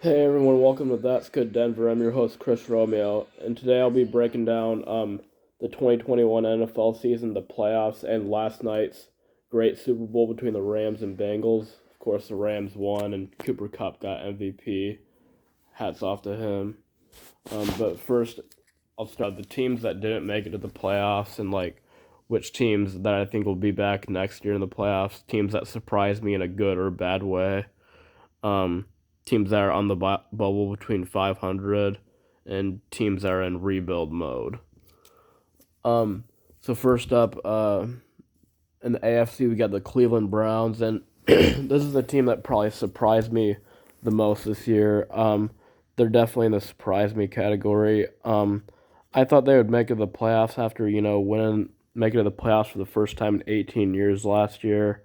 Hey everyone, welcome to That's Good Denver. I'm your host Chris Romeo, and today I'll be breaking down the 2021 NFL season, the playoffs, and last night's great Super Bowl between the Rams and Bengals. Of course, the Rams won, and Cooper Kupp got MVP. Hats off to him. But first, I'll start the teams that didn't make it to the playoffs and which teams that I think will be back next year in the playoffs. Teams that surprised me in a good or bad way. Um, Teams that are on the bubble between 500 and teams that are in rebuild mode. Um, so first up, in the AFC, we got the Cleveland Browns, and this is the team that probably surprised me the most this year. They're definitely in the surprise me category. I thought they would make it to the playoffs after winning, making it to the playoffs for the first time in 18 years last year,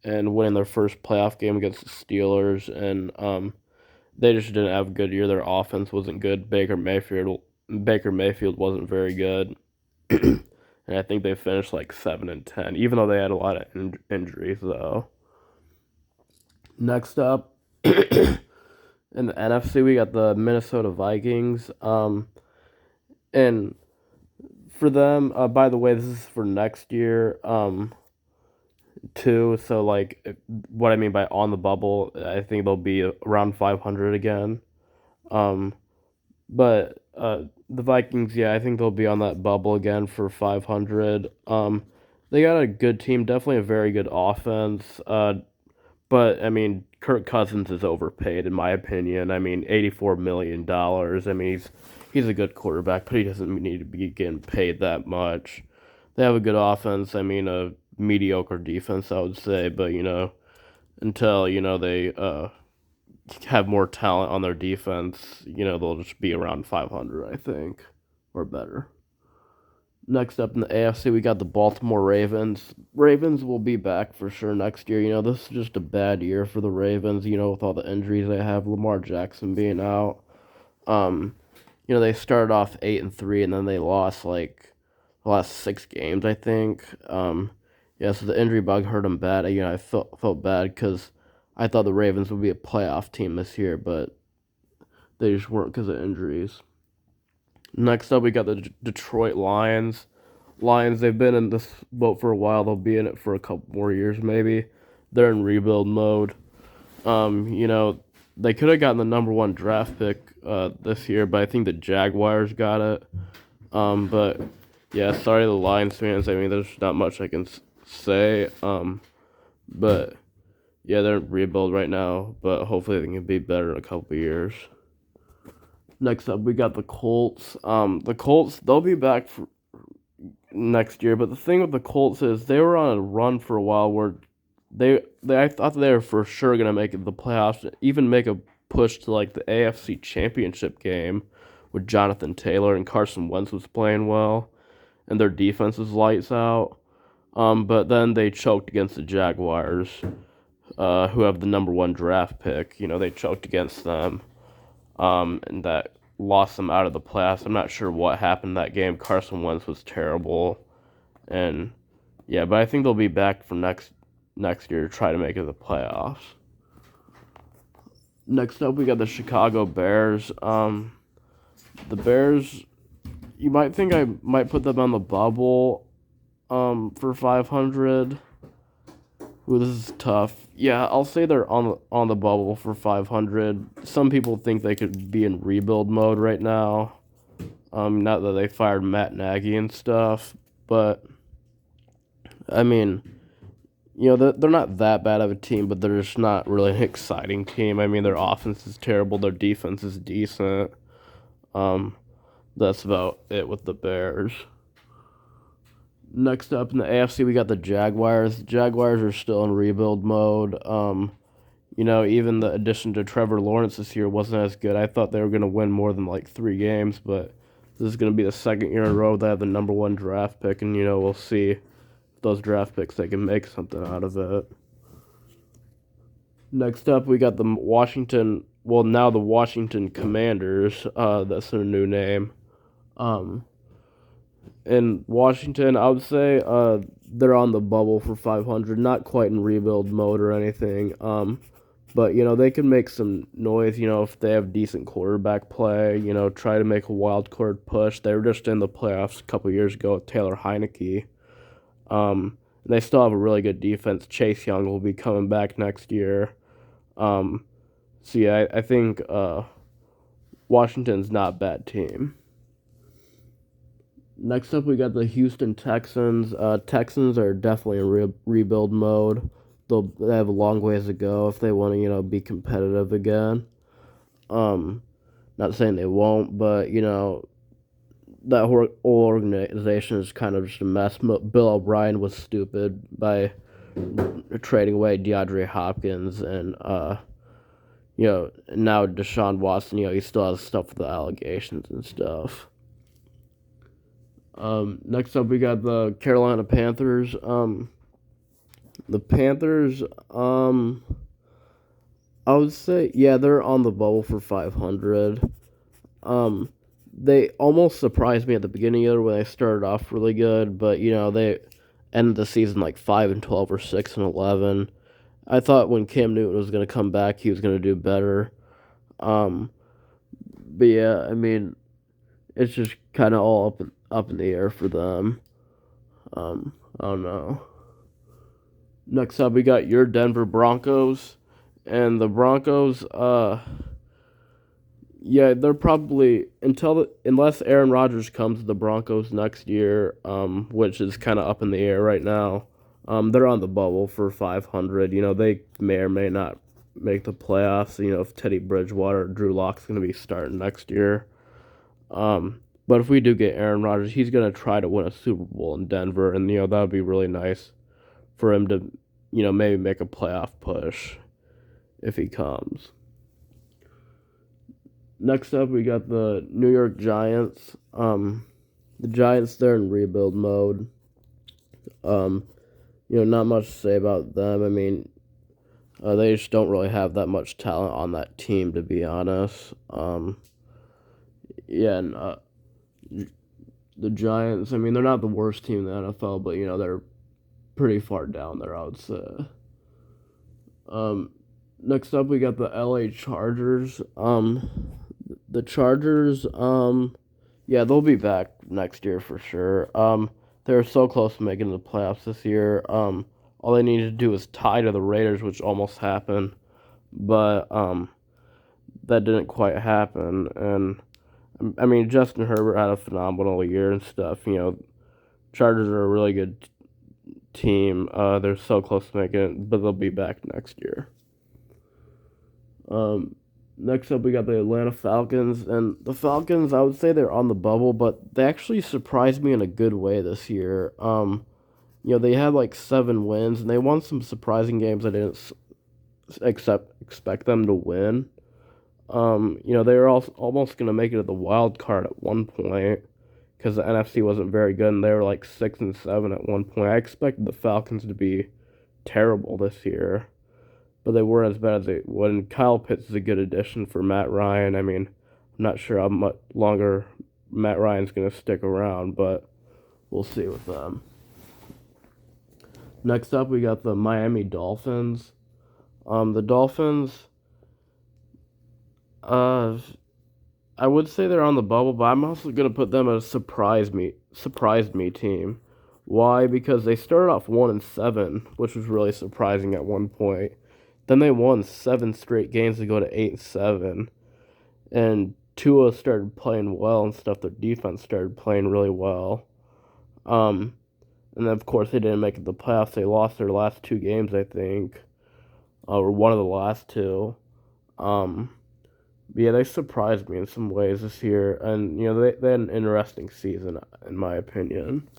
and winning their first playoff game against the Steelers, and they just didn't have a good year. Their offense wasn't good. Baker Mayfield wasn't very good, and I think they finished like 7-10, even though they had a lot of injuries though. Next up, in the NFC, we got the Minnesota Vikings. And for them, by the way, this is for next year. Too. So what I mean by on the bubble, I think they'll be around 500 again. Um, but the Vikings, yeah, I think they'll be on that bubble again for 500. They got a good team, definitely a very good offense. But I mean, Kirk Cousins is overpaid in my opinion. I mean, $84 million. I mean, he's a good quarterback, but he doesn't need to be getting paid that much. They have a good offense. I mean, a mediocre defense, I would say. But until they have more talent on their defense, they'll just be around 500, I think, or better. Next up in the AFC, we got the Baltimore Ravens. Ravens will be back for sure next year. This is just a bad year for the Ravens, with all the injuries they have, Lamar Jackson being out. Um, they started off 8-3 and then they lost like the last 6 games, I think. Yeah, so the injury bug hurt them bad. I felt bad because I thought the Ravens would be a playoff team this year, but they just weren't because of injuries. Next up, we got the Detroit Lions. Lions, they've been in this boat for a while. They'll be in it for a couple more years, maybe. They're in rebuild mode. You know, they could have gotten the number one draft pick this year, but I think the Jaguars got it. But yeah, sorry to the Lions fans. I mean, there's not much I can say. But yeah, they're in rebuild right now, but hopefully they can be better in a couple of years. Next up, we got the Colts. The Colts, they'll be back for next year, but the thing with the Colts is they were on a run for a while where I thought they were for sure gonna make it to the playoffs, even make a push to like the AFC Championship game with Jonathan Taylor and Carson Wentz was playing well, and their defense was lights out. But then they choked against the Jaguars, who have the number one draft pick. They choked against them, and that lost them out of the playoffs. I'm not sure what happened that game. Carson Wentz was terrible, and yeah, but I think they'll be back for next year to try to make it to the playoffs. Next up, we got the Chicago Bears. The Bears, you might think I might put them on the bubble, for 500. Ooh, this is tough. Yeah, I'll say they're on the bubble for 500. Some people think they could be in rebuild mode right now. Not that they fired Matt Nagy and stuff, but I mean, they're not that bad of a team, but they're just not really an exciting team. I mean, their offense is terrible, their defense is decent. Um, that's about it with the Bears. Next up in the AFC, we got the Jaguars. The Jaguars are still in rebuild mode. Even the addition to Trevor Lawrence this year wasn't as good. I thought they were going to win more than like 3 games, but this is going to be the second year in a row they have the number one draft pick, and we'll see if those draft picks they can make something out of it. Next up, we got now the Washington Commanders. That's their new name. In Washington, I would say they're on the bubble for 500, not quite in rebuild mode or anything. But, they can make some noise, if they have decent quarterback play, try to make a wild card push. They were just in the playoffs a couple years ago with Taylor Heineke. And they still have a really good defense. Chase Young will be coming back next year. So, yeah, I think Washington's not a bad team. Next up, we got the Houston Texans. Texans are definitely in rebuild mode. They have a long ways to go if they want to, be competitive again. Not saying they won't, but that whole organization is kind of just a mess. Bill O'Brien was stupid by trading away DeAndre Hopkins, and now Deshaun Watson. He still has stuff with the allegations and stuff. Next up, we got the Carolina Panthers. The Panthers, I would say, yeah, they're on the bubble for 500. They almost surprised me at the beginning of it when they started off really good, but they ended the season like 5-12 or 6-11. I thought when Cam Newton was going to come back, he was going to do better. Um, but yeah, I mean, it's just kind of all up in the air for them. I don't know. Next up, we got your Denver Broncos, and the Broncos. Yeah, they're probably unless Aaron Rodgers comes to the Broncos next year, which is kind of up in the air right now. They're on the bubble for 500. They may or may not make the playoffs. If Teddy Bridgewater or Drew Lock's going to be starting next year. But if we do get Aaron Rodgers, he's going to try to win a Super Bowl in Denver, and that would be really nice for him to, maybe make a playoff push if he comes. Next up, we got the New York Giants. The Giants, they're in rebuild mode. Not much to say about them. I mean, they just don't really have that much talent on that team, to be honest. Yeah, and the Giants, I mean, they're not the worst team in the NFL, but, they're pretty far down there, I would say. Next up, we got the LA Chargers. The Chargers, yeah, they'll be back next year for sure. They were so close to making the playoffs this year. All they needed to do was tie to the Raiders, which almost happened, but that didn't quite happen. And I mean, Justin Herbert had a phenomenal year and stuff. Chargers are a really good team. They're so close to making it, but they'll be back next year. Next up, we got the Atlanta Falcons, and the Falcons, I would say they're on the bubble, but they actually surprised me in a good way this year. They had like 7 wins, and they won some surprising games I didn't expect them to win. They were almost going to make it to the wild card at one point because the NFC wasn't very good, and they were like 6-7 at one point. I expected the Falcons to be terrible this year, but they weren't as bad as they would. And Kyle Pitts is a good addition for Matt Ryan. I mean, I'm not sure how much longer Matt Ryan's going to stick around, but we'll see with them. Next up, we got the Miami Dolphins. The Dolphins, I would say they're on the bubble, but I'm also going to put them as a surprised me team. Why? Because they started off 1-7, which was really surprising at one point. Then they won 7 straight games to go to 8-7, and Tua started playing well and stuff. Their defense started playing really well. And then of course they didn't make it the playoffs. They lost their last 2 games, I think, or one of the last 2. Yeah, they surprised me in some ways this year, and they had an interesting season in my opinion.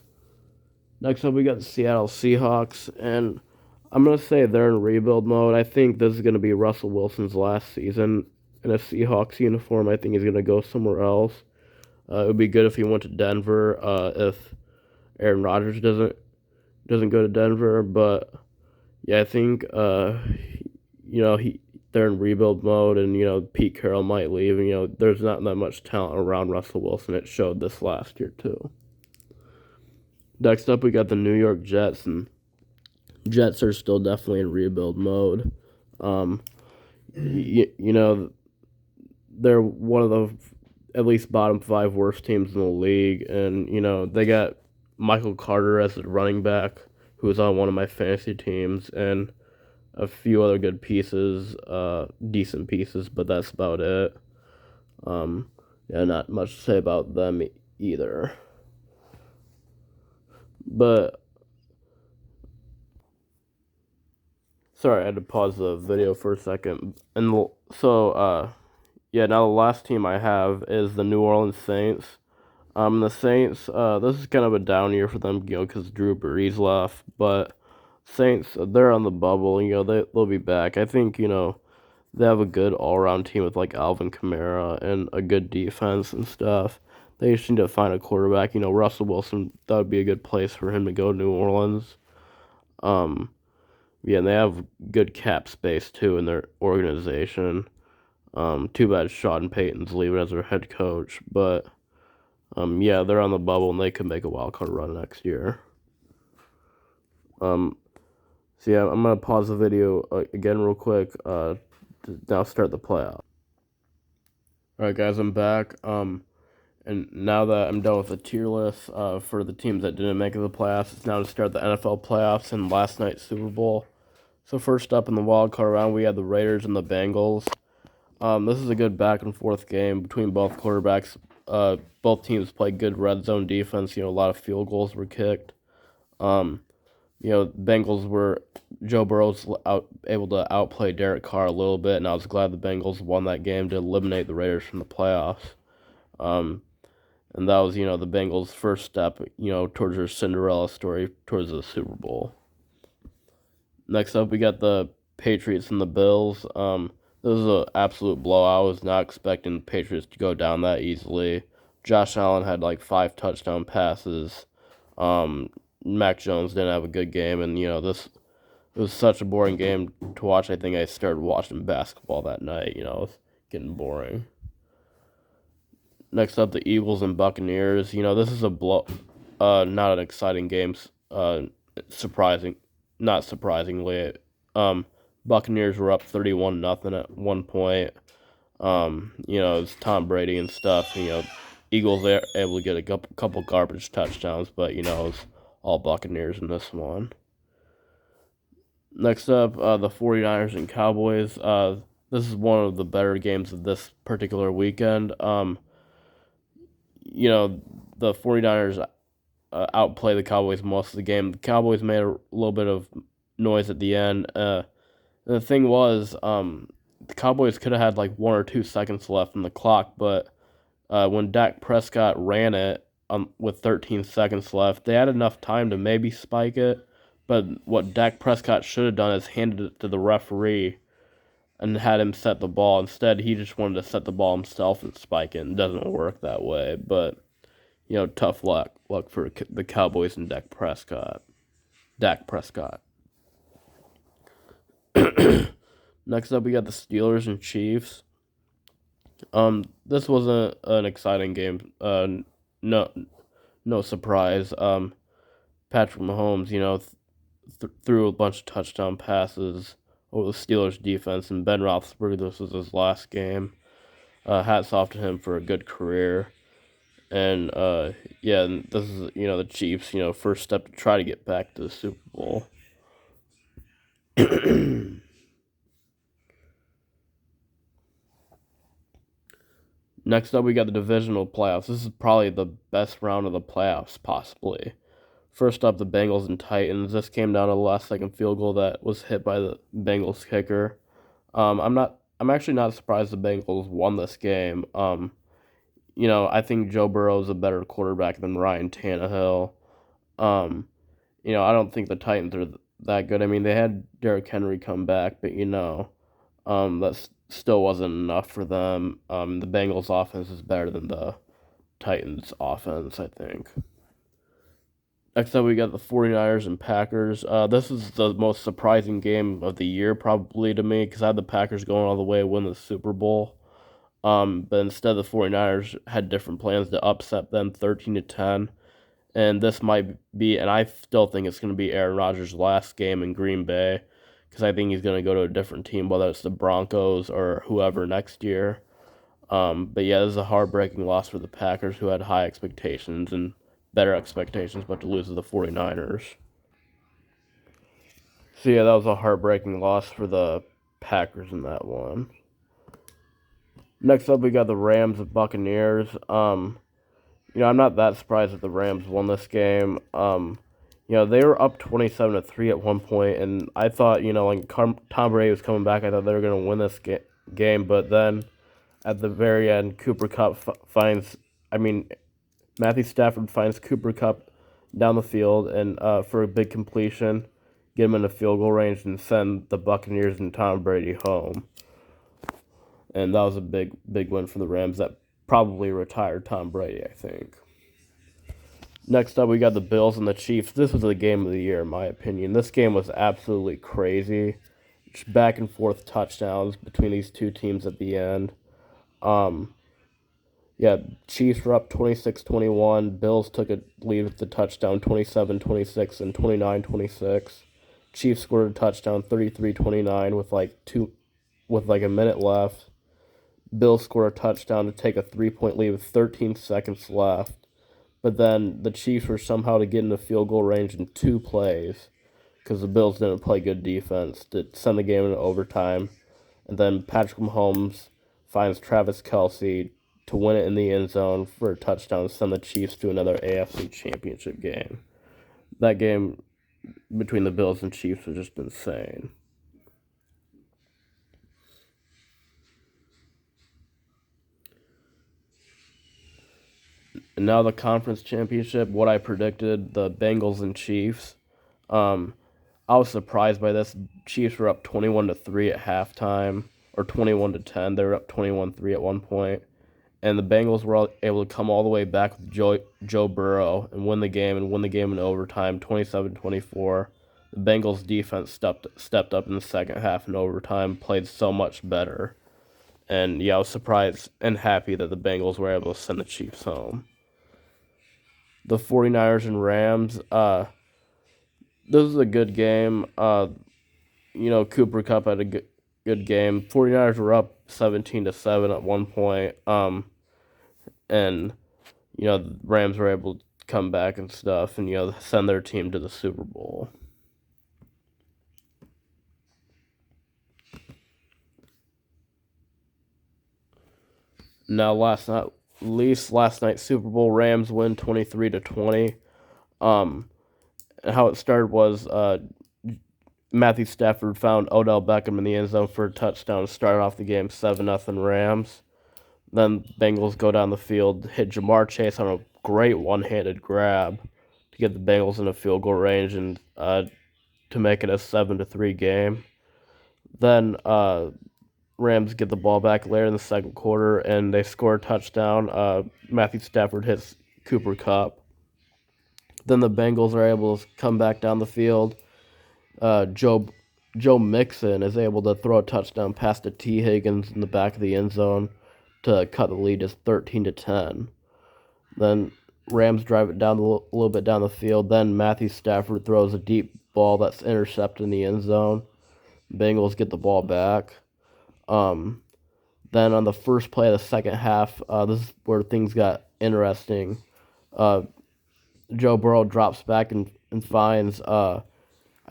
Next up, we got the Seattle Seahawks, and I'm gonna say they're in rebuild mode. I think this is gonna be Russell Wilson's last season in a Seahawks uniform. I think he's gonna go somewhere else. It would be good if he went to Denver. If Aaron Rodgers doesn't go to Denver, but yeah, I think they're in rebuild mode, and Pete Carroll might leave, and there's not that much talent around Russell Wilson. It showed this last year too. Next up, we got the New York Jets, and Jets are still definitely in rebuild mode. you know, they're one of the at least bottom five worst teams in the league, and they got Michael Carter as a running back, who was on one of my fantasy teams, and a few other good pieces, decent pieces, but that's about it. Um, yeah, not much to say about them either. But sorry, I had to pause the video for a second. And yeah, now the last team I have is the New Orleans Saints. The Saints, this is kind of a down year for them, because Drew Brees left. But Saints, they're on the bubble. They'll be back. I think they have a good all around team with like Alvin Kamara and a good defense and stuff. They just need to find a quarterback. Russell Wilson, that would be a good place for him to go to New Orleans. Um, yeah, and they have good cap space too in their organization. Too bad Sean Payton's leaving as their head coach, but yeah, they're on the bubble and they could make a wild card run next year. Um, so yeah, I'm gonna pause the video again real quick. To now start the playoff. All right, guys, I'm back. And now that I'm done with the tier list, for the teams that didn't make it to the playoffs, it's now to start the NFL playoffs and last night's Super Bowl. So first up in the wild card round, we had the Raiders and the Bengals. This is a good back and forth game between both quarterbacks. Both teams played good red zone defense. A lot of field goals were kicked. Um, Bengals were Joe Burrow's able to outplay Derek Carr a little bit, and I was glad the Bengals won that game to eliminate the Raiders from the playoffs. Um, and that was the Bengals' first step towards their Cinderella story towards the Super Bowl. Next up, we got the Patriots and the Bills. This is an absolute blowout. I was not expecting the Patriots to go down that easily. Josh Allen had like 5 touchdown passes. Mac Jones didn't have a good game, and this it was such a boring game to watch. I think I started watching basketball that night. It was getting boring. Next up, the Eagles and Buccaneers. This is not an exciting game. Surprising, not surprisingly. Buccaneers were up 31-0 at one point. It's Tom Brady and stuff. Eagles are able to get a couple garbage touchdowns, but it's all Buccaneers in this one. Next up, the 49ers and Cowboys. This is one of the better games of this particular weekend. The 49ers outplay the Cowboys most of the game. The Cowboys made a little bit of noise at the end. The thing was, the Cowboys could have had like 1 or 2 seconds left in the clock, but when Dak Prescott ran it with 13 seconds left, they had enough time to maybe spike it. But what Dak Prescott should have done is handed it to the referee and had him set the ball. Instead, he just wanted to set the ball himself and spike it. It doesn't work that way. But tough luck for the Cowboys and Dak Prescott. Next up, we got the Steelers and Chiefs. This wasn't an exciting game. No surprise. Patrick Mahomes, threw a bunch of touchdown passes over the Steelers defense, and Ben Roethlisberger, this was his last game. Hats off to him for a good career. And yeah, and this is the Chiefs, first step to try to get back to the Super Bowl. Next up, we got the divisional playoffs. This is probably the best round of the playoffs, possibly. First up, the Bengals and Titans. This came down to the last second field goal that was hit by the Bengals kicker. I'm actually not surprised the Bengals won this game. I think Joe Burrow is a better quarterback than Ryan Tannehill. I don't think the Titans are that good. I mean, they had Derrick Henry come back, but that still wasn't enough for them. The Bengals offense is better than the Titans offense, I think. Next up, we got the 49ers and Packers. This is the most surprising game of the year, probably, to me, because I had the Packers going all the way to win the Super Bowl. But instead, the 49ers had different plans to upset them 13-10. And this might be, and I still think it's going to be Aaron Rodgers' last game in Green Bay, because I think he's going to go to a different team, whether it's the Broncos or whoever next year. But yeah, this is a heartbreaking loss for the Packers, who had high expectations and better expectations, but to lose to the 49ers. So yeah, that was a heartbreaking loss for the Packers in that one. Next up, we got the Rams and Buccaneers. I'm not that surprised that the Rams won this game. They were up 27-3 at one point, and I thought, like Tom Brady was coming back, I thought they were going to win this game, but then at the very end, Matthew Stafford finds Cooper Kupp down the field and for a big completion, get him into field goal range and send the Buccaneers and Tom Brady home. And that was a big win for the Rams that probably retired Tom Brady, I think. Next up, we got the Bills and the Chiefs. This was the game of the year, in my opinion. This game was absolutely crazy. Just back and forth touchdowns between these two teams at the end. Chiefs were up 26-21. Bills took a lead with the touchdown 27-26 and 29-26. Chiefs scored a touchdown 33-29 with like a minute left. Bills scored a touchdown to take a 3-point lead with 13 seconds left. But then the Chiefs were somehow to get into field goal range in 2 plays because the Bills didn't play good defense to send the game into overtime. And then Patrick Mahomes finds Travis Kelce to win it in the end zone for a touchdown to send the Chiefs to another AFC Championship game. That game between the Bills and Chiefs was just insane. And now the conference championship, what I predicted, the Bengals and Chiefs. I was surprised by this. Chiefs were up 21-3 at halftime, or 21-10. They were up 21-3 at one point. And the Bengals were able to come all the way back with Joe Burrow and win the game in overtime, 27-24. The Bengals defense stepped up in the second half in overtime, played so much better. And yeah, I was surprised and happy that the Bengals were able to send the Chiefs home. The 49ers and Rams, this was a good game. Cooper Kupp had a good game. 49ers were up 17-7 at one point. And the Rams were able to come back and stuff and, send their team to the Super Bowl. Now, last night's Super Bowl, Rams win 23-20. And how it started was Matthew Stafford found Odell Beckham in the end zone for a touchdown to start off the game 7-0 Rams. Then Bengals go down the field, hit Jamar Chase on a great one-handed grab to get the Bengals in a field goal range and to make it a 7-3 game. Then Rams get the ball back later in the second quarter, and they score a touchdown. Matthew Stafford hits Cooper Kupp. Then the Bengals are able to come back down the field. Joe Mixon is able to throw a touchdown pass to T. Higgins in the back of the end zone to cut the lead to 13-10. Then Rams drive it down a little bit down the field. Then Matthew Stafford throws a deep ball that's intercepted in the end zone. Bengals get the ball back. Then on the first play of the second half, this is where things got interesting. Joe Burrow drops back and finds, I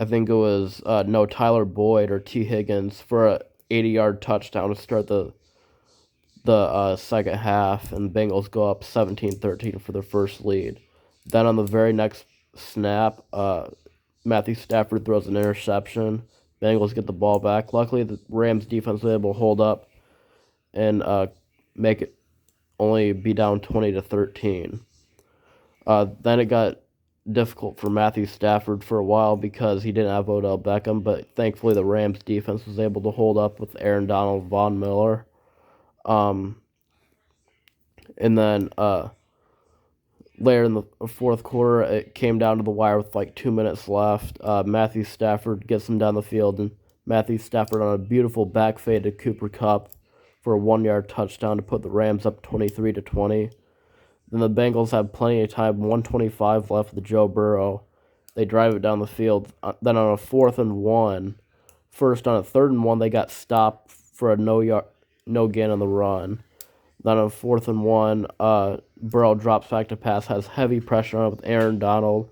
think it was Tyler Boyd or T. Higgins for a 80-yard touchdown to start the second half, and Bengals go up 17-13 for their first lead. Then on the very next snap, Matthew Stafford throws an interception. Bengals get the ball back. Luckily, the Rams defense was able to hold up and make it only be down 20-13. Then it got difficult for Matthew Stafford for a while because he didn't have Odell Beckham, but thankfully the Rams defense was able to hold up with Aaron Donald, Von Miller. And then later in the fourth quarter, it came down to the wire with like 2 minutes left. Matthew Stafford gets him down the field, and Matthew Stafford on a beautiful back fade to Cooper Kupp for a 1-yard touchdown to put the Rams up 23-20. Then the Bengals have plenty of time, 1:25 left with Joe Burrow. They drive it down the field. Then on a 4th and 1 First, on a 3rd and 1, they got stopped for a no gain on the run. Then on 4th and 1, Burrow drops back to pass, has heavy pressure on it with Aaron Donald,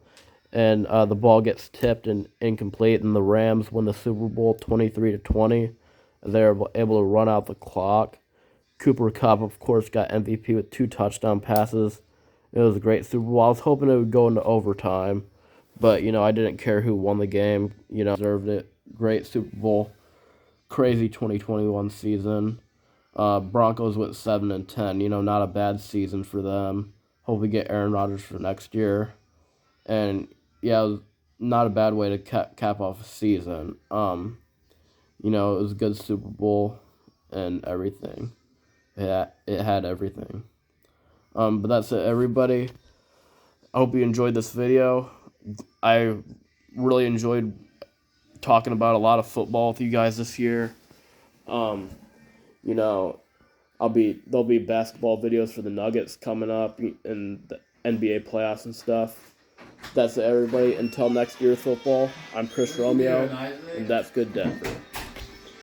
and the ball gets tipped and incomplete, and the Rams win the Super Bowl 23-20. They're able to run out the clock. Cooper Kupp, of course, got MVP with 2 touchdown passes. It was a great Super Bowl. I was hoping it would go into overtime, but, I didn't care who won the game. Deserved it. Great Super Bowl. Crazy 2021 season. Broncos went 7-10. Not a bad season for them. Hope we get Aaron Rodgers for next year. And, yeah, it was not a bad way to cap off a season. It was a good Super Bowl and everything. It had everything. But that's it, everybody. I hope you enjoyed this video. I really enjoyed talking about a lot of football with you guys this year. There'll be basketball videos for the Nuggets coming up in the NBA playoffs and stuff. That's it, everybody. Until next year's football, I'm Chris Romeo, and that's good Denver.